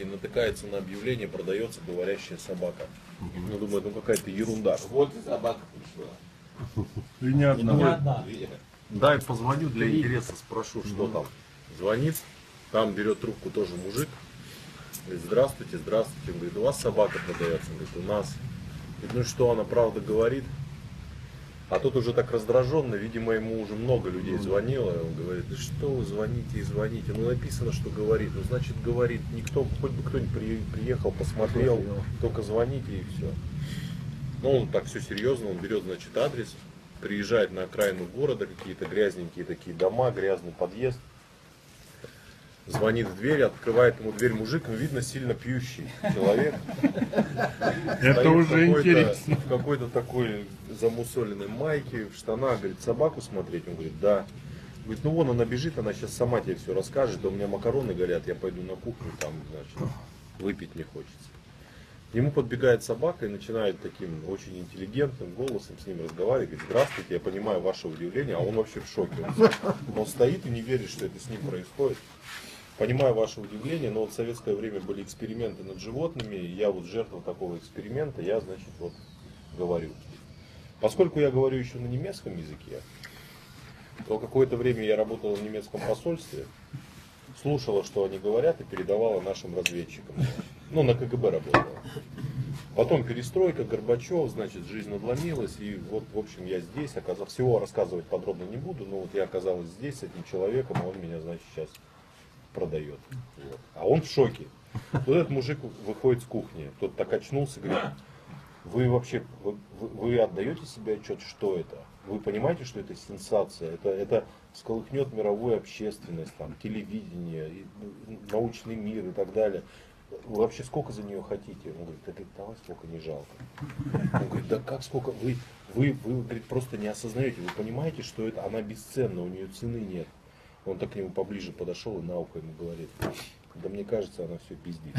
и натыкается на объявление, продается говорящая собака. Ну, думает, ну какая-то ерунда. Вот и собака пришла. И не одна. Не одна. Дай позвоню для интереса, спрошу, что там. Звонит, там берет трубку тоже мужик. Говорит, здравствуйте, здравствуйте. Он говорит, у вас собака продается? Он говорит, у нас. Говорит, ну что, она правда говорит? А тут уже так раздраженно, видимо, ему уже много людей звонило. Он говорит, да что вы звоните и звоните? Ну написано, что говорит. Ну значит говорит. Никто, хоть бы кто-нибудь приехал, посмотрел, только звоните и все. Ну он так все серьезно, он берет, значит, адрес, приезжает на окраину города, какие-то грязненькие такие дома, грязный подъезд. Звонит в дверь, открывает ему дверь мужик, ну видно сильно пьющий человек. Это Стоит уже в какой-то- интересно. В какой-то такой замусоленной майке, в штанах, говорит, собаку смотреть? Он говорит, да. Говорит, ну вон она бежит, она сейчас сама тебе все расскажет, а у меня макароны горят, я пойду на кухню, там, значит, выпить не хочется. К нему подбегает собака и начинает таким очень интеллигентным голосом с ним разговаривать, говорит, здравствуйте, я понимаю ваше удивление, а он вообще в шоке. Он стоит и не верит, что это с ним происходит. Понимаю ваше удивление, но вот в советское время были эксперименты над животными, и я вот жертва такого эксперимента, я, значит, вот говорю. Поскольку я говорю еще на немецком языке, то какое-то время я работала в немецком посольстве, слушала, что они говорят, и передавала нашим разведчикам. Ну, на КГБ работала. Потом перестройка, Горбачев, значит, жизнь надломилась, и вот, в общем, я здесь, всего рассказывать подробно не буду, но вот я оказалась здесь с этим человеком, а он меня, значит, сейчас продает. Вот. А он в шоке. Вот этот мужик выходит с кухни, тот так очнулся, говорит, вы вообще, вы отдаете себе отчет, что это? Вы понимаете, что это сенсация? Это всколыхнет мировую общественность, там, телевидение, научный мир и так далее. Вы вообще сколько за нее хотите? Он говорит, да давай сколько не жалко. Он говорит, да как сколько? Вы говорит, просто не осознаете, вы понимаете, что это, она бесценна, у нее цены нет. Он так к нему поближе подошел и на ухо ему говорит, да мне кажется, она все пиздит.